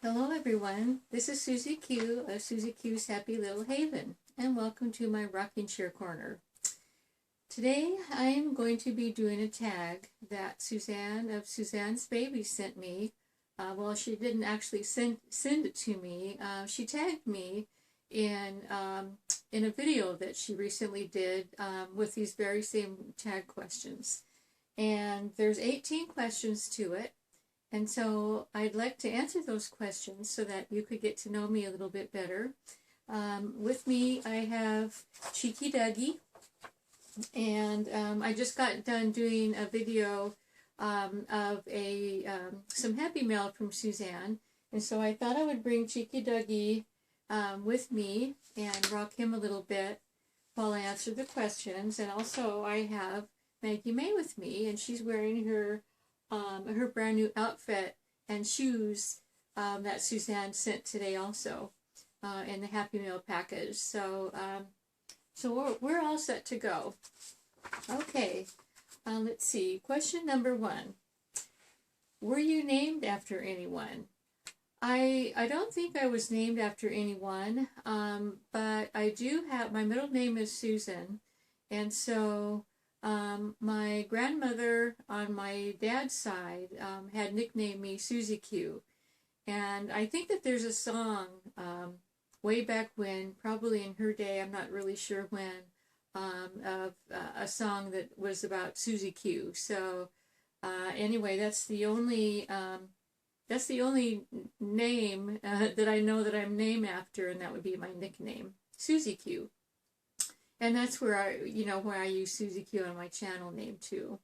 Hello everyone, this is Susie Q of Susie Q's Happy Little Haven, and welcome to my rocking chair corner. Today I am going to be doing a tag that Suzanne of Suzanne's Baby sent me. Well, she didn't actually send it to me. She tagged me in a video that she recently did with these very same tag questions. And there's 18 questions to it. And so I'd like to answer those questions so that you could get to know me a little bit better. With me, I have Cheeky Dougie, and I just got done doing a video of some Happy Mail from Suzanne, and so I thought I would bring Cheeky Dougie with me and rock him a little bit while I answer the questions. And also I have Maggie Mae with me, and she's wearing her brand new outfit and shoes that Suzanne sent today also in the Happy Meal package. So we're all set to go. Okay, let's see. Question number 1. Were you named after anyone? I don't think I was named after anyone, but I do have, my middle name is Susan, and so my grandmother on my dad's side had nicknamed me Susie Q. And I think that there's a song way back when, probably in her day, I'm not really sure when, of a song that was about Susie Q. So anyway, that's the only name that I know that I'm named after, and that would be my nickname, Susie Q. And that's where I use Susie Q on my channel name too.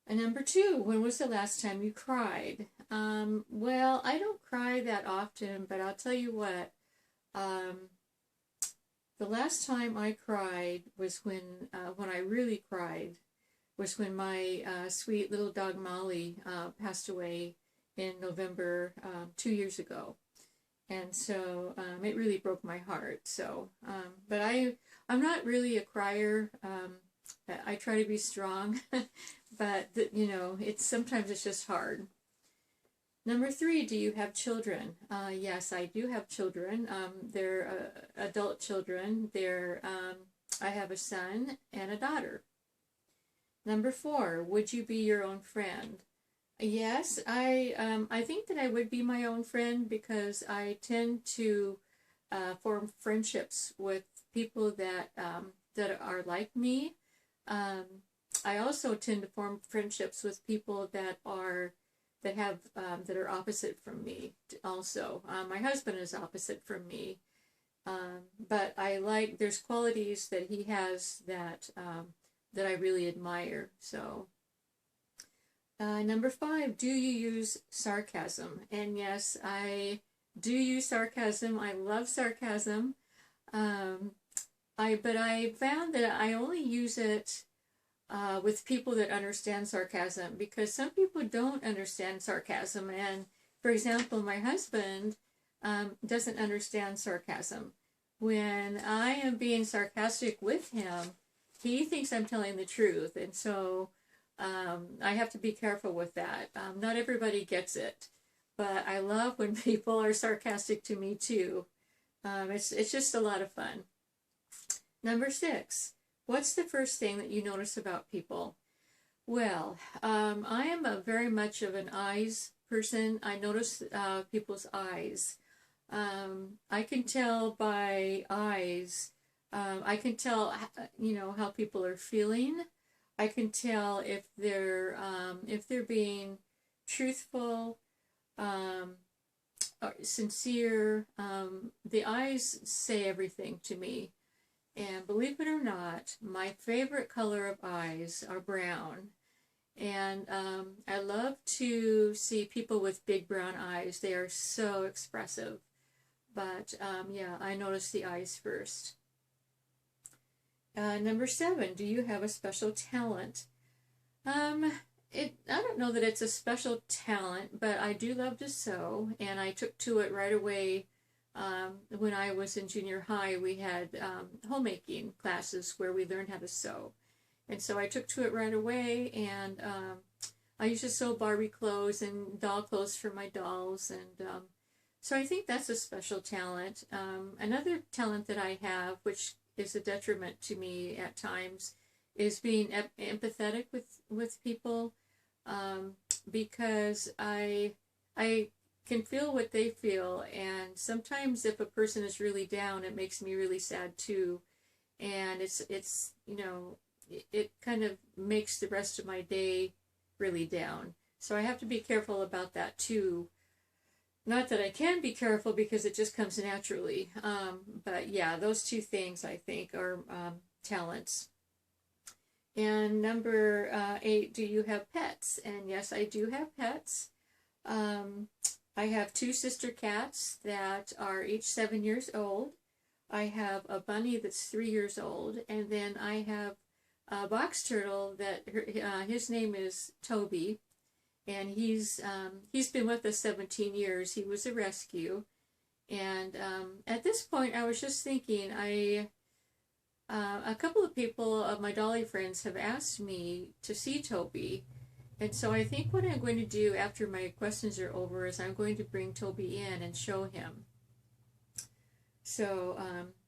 And number 2, when was the last time you cried? Well, I don't cry that often, but I'll tell you what. The last time I cried was when I really cried was when my sweet little dog Molly passed away in November 2 years ago. And so it really broke my heart. So, but I'm not really a crier. I try to be strong, but sometimes it's just hard. Number 3, do you have children? Yes, I do have children. They're adult children. I have a son and a daughter. Number 4, would you be your own friend? Yes, I think that I would be my own friend because I tend to form friendships with people that are like me. I also tend to form friendships with people that are opposite from me. Also, my husband is opposite from me, but there's qualities that he has that I really admire. So. Number 5, do you use sarcasm? And yes, I do use sarcasm. I love sarcasm. But I found that I only use it with people that understand sarcasm, because some people don't understand sarcasm. And for example, my husband doesn't understand sarcasm. When I am being sarcastic with him, he thinks I'm telling the truth, and so I have to be careful with that. Not everybody gets it, but I love when people are sarcastic to me too. It's just a lot of fun. Number 6, what's the first thing that you notice about people? Well, I am very much of an eyes person. I notice people's eyes. I can tell by eyes. I can tell, how people are feeling. I can tell if they're being truthful, or sincere. The eyes say everything to me. And believe it or not, my favorite color of eyes are brown. And I love to see people with big brown eyes. They are so expressive. But yeah, I notice the eyes first. Number 7, do you have a special talent? I don't know that it's a special talent, but I do love to sew, and I took to it right away. When I was in junior high, we had homemaking classes where we learned how to sew. And so I took to it right away, and I used to sew Barbie clothes and doll clothes for my dolls, and so I think that's a special talent. Another talent that I have, which is a detriment to me at times, is being empathetic with people, because I can feel what they feel, and sometimes if a person is really down, it makes me really sad too, and it's you know, it kind of makes the rest of my day really down. So I have to be careful about that too. Not that I can be careful because it just comes naturally. But yeah, those two things I think are talents. And number 8, do you have pets? And yes, I do have pets. I have 2 sister cats that are each 7 years old. I have a bunny that's 3 years old, and then I have a box turtle that his name is Toby, and he's been with us 17 years. He was a rescue, and at this point, I was just thinking, a couple of people of my dolly friends have asked me to see Toby, and so I think what I'm going to do after my questions are over is I'm going to bring Toby in and show him. So,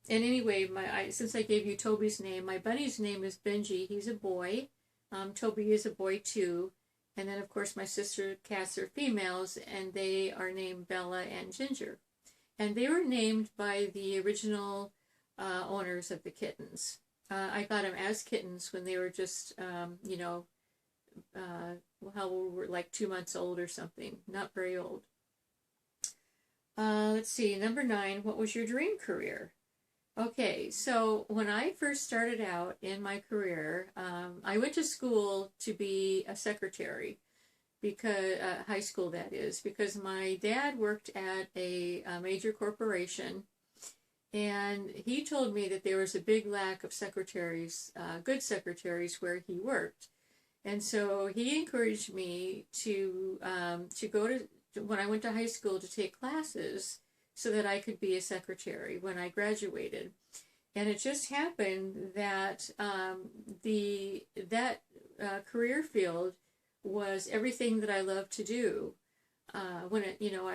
and anyway, since I gave you Toby's name, my bunny's name is Benji. He's a boy. Toby is a boy too. And then, of course, my sister cats are females, and they are named Bella and Ginger. And they were named by the original owners of the kittens. I got them as kittens when they were just, you know, how we were like 2 months old or something. Not very old. Let's see, number 9, what was your dream career? Okay, so when I first started out in my career, I went to school to be a secretary, because high school that is, because my dad worked at a major corporation, and he told me that there was a big lack of secretaries, good secretaries where he worked, and so he encouraged me to go to when I went to high school to take classes so that I could be a secretary when I graduated. And it just happened that that career field was everything that I love to do. I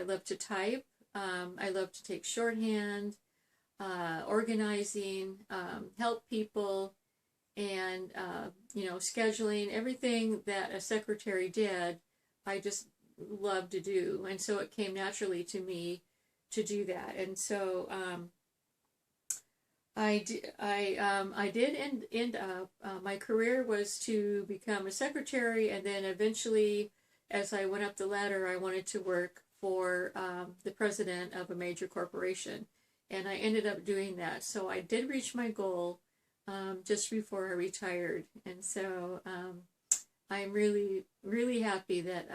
love to type, I love to take shorthand, organizing, help people, and scheduling, everything that a secretary did, I just loved to do, and so it came naturally to me to do that. And so I did end up, my career was to become a secretary, and then eventually, as I went up the ladder, I wanted to work for the president of a major corporation, and I ended up doing that. So I did reach my goal just before I retired, and so I'm really, really happy that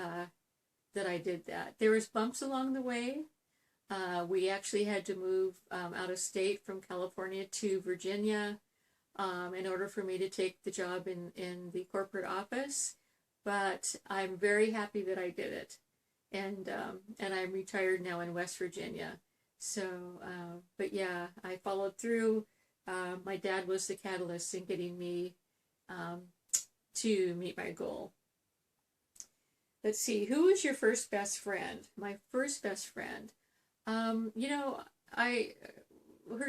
I did that. There was bumps along the way. We actually had to move out of state from California to Virginia in order for me to take the job in the corporate office. But I'm very happy that I did it, and I'm retired now in West Virginia. So, but yeah, I followed through. My dad was the catalyst in getting me to meet my goal. Let's see, who was your first best friend? My first best friend. Her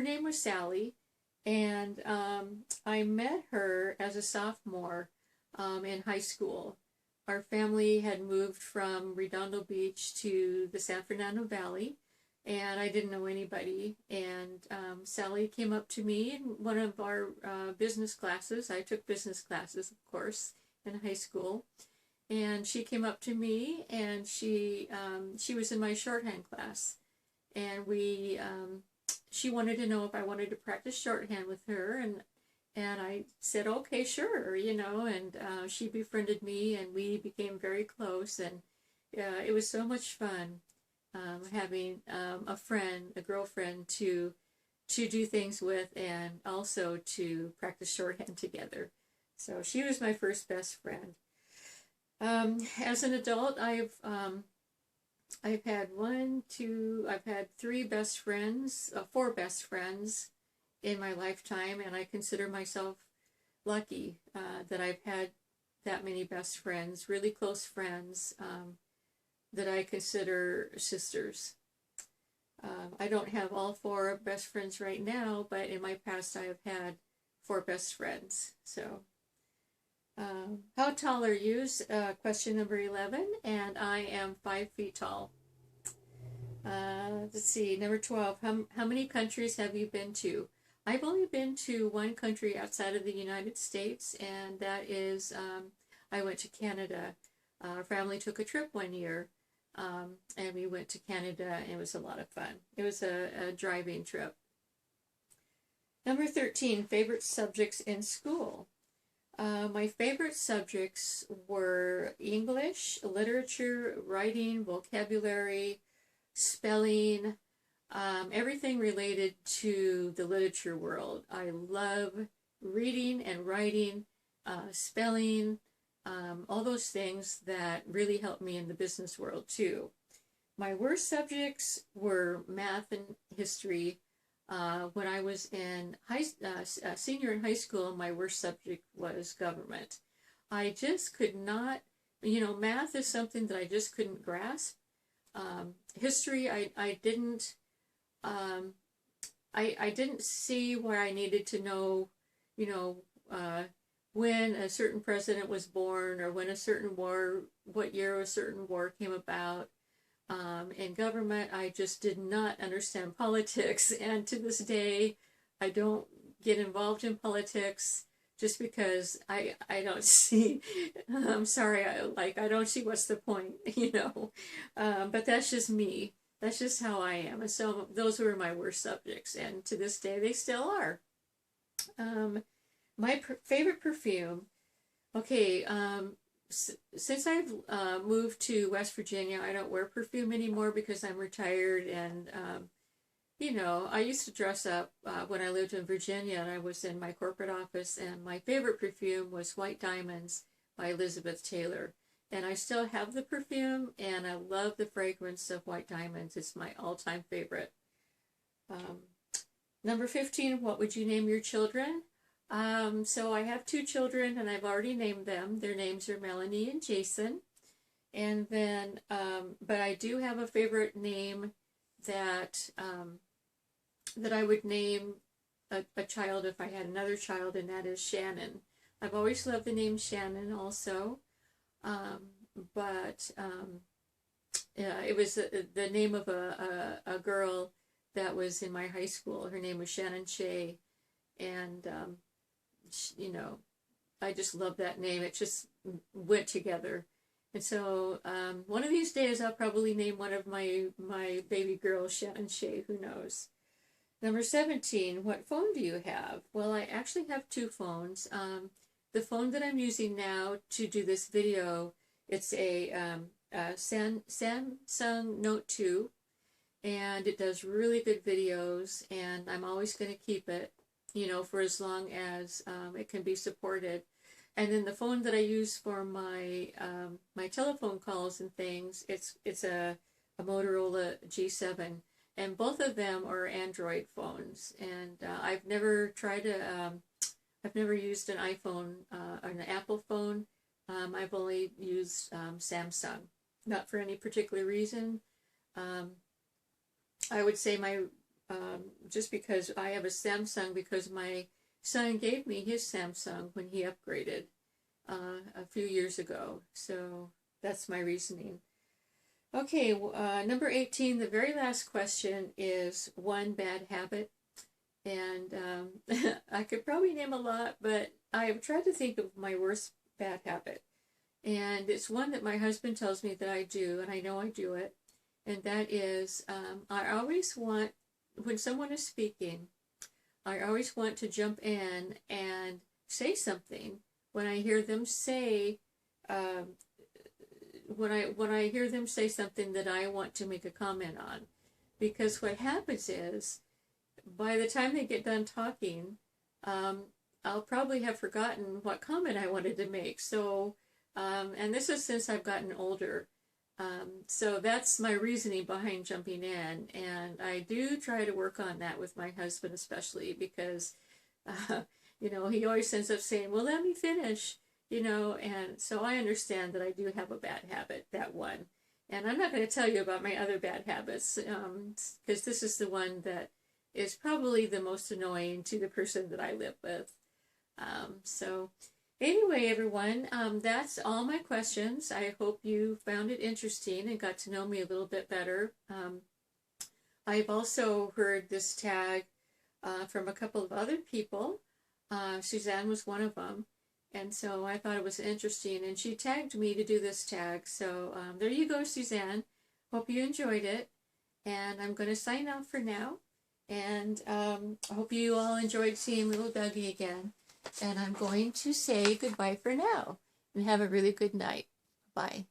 name was Sally, and I met her as a sophomore in high school. Our family had moved from Redondo Beach to the San Fernando Valley, and I didn't know anybody. And Sally came up to me in one of our business classes. I took business classes, of course, in high school. And she came up to me, and she was in my shorthand class, and she wanted to know if I wanted to practice shorthand with her, and I said, okay, sure, and she befriended me, and we became very close, and it was so much fun having a girlfriend to do things with, and also to practice shorthand together. So she was my first best friend. As an adult, I've had 3 best friends, 4 best friends in my lifetime, and I consider myself lucky that I've had that many best friends, really close friends that I consider sisters. I don't have all 4 best friends right now, but in my past I have had 4 best friends. So, how tall are you? Question number 11, and I am 5 feet tall. Let's see, number 12, how many countries have you been to? I've only been to 1 country outside of the United States, and that is, I went to Canada. Our family took a trip one year, and we went to Canada, and it was a lot of fun. It was a driving trip. Number 13, favorite subjects in school. My favorite subjects were English, literature, writing, vocabulary, spelling, everything related to the literature world. I love reading and writing, spelling, all those things that really help me in the business world too. My worst subjects were math and history. When I was in senior in high school, my worst subject was government. I just could not, math is something that I just couldn't grasp. History, I didn't see where I needed to know, when a certain president was born, or when a certain war, what year a certain war came about. In government, I just did not understand politics, and to this day, I don't get involved in politics just because I don't see, I'm sorry, I don't see what's the point, but that's just me. That's just how I am. And so those were my worst subjects, and to this day they still are. My favorite perfume, okay, since I've moved to West Virginia, I don't wear perfume anymore because I'm retired, and I used to dress up when I lived in Virginia, and I was in my corporate office, and my favorite perfume was White Diamonds by Elizabeth Taylor. And I still have the perfume, and I love the fragrance of White Diamonds. It's my all-time favorite. Number 15, what would you name your children? So I have 2 children, and I've already named them. Their names are Melanie and Jason. And then, but I do have a favorite name that I would name a child if I had another child, and that is Shannon. I've always loved the name Shannon also. It was the name of a girl that was in my high school. Her name was Shannon Shea, and I just love that name. It just went together. And so one of these days I'll probably name one of my baby girls Shannon Shea. Who knows? Number 17, what phone do you have? Well, I actually have 2 phones. The phone that I'm using now to do this video, it's a Samsung Note 2, and it does really good videos, and I'm always going to keep it, for as long as it can be supported. And then the phone that I use for my my telephone calls and things, it's a Motorola G7, and both of them are Android phones. And I've never used an iPhone or an Apple phone. I've only used Samsung, not for any particular reason. I would say just because I have a Samsung, because my son gave me his Samsung when he upgraded a few years ago. So that's my reasoning. Okay, number 18, the very last question is one bad habit. And I could probably name a lot, but I have tried to think of my worst bad habit. And it's one that my husband tells me that I do, and I know I do it. And that is, I always want, when someone is speaking, I always want to jump in and say something when I hear them say, when I hear them say something that I want to make a comment on. Because what happens is, by the time they get done talking, I'll probably have forgotten what comment I wanted to make. So, and this is since I've gotten older. So that's my reasoning behind jumping in. And I do try to work on that with my husband, especially because, he always ends up saying, well, let me finish. you know, and so I understand that I do have a bad habit, that one. And I'm not going to tell you about my other bad habits, because this is the one that is probably the most annoying to the person that I live with. So anyway, everyone, that's all my questions. I hope you found it interesting and got to know me a little bit better. I've also heard this tag from a couple of other people. Suzanne was one of them. And so I thought it was interesting. And she tagged me to do this tag. So there you go, Suzanne. Hope you enjoyed it. And I'm going to sign off for now. And I hope you all enjoyed seeing little Dougie again. And I'm going to say goodbye for now. And have a really good night. Bye.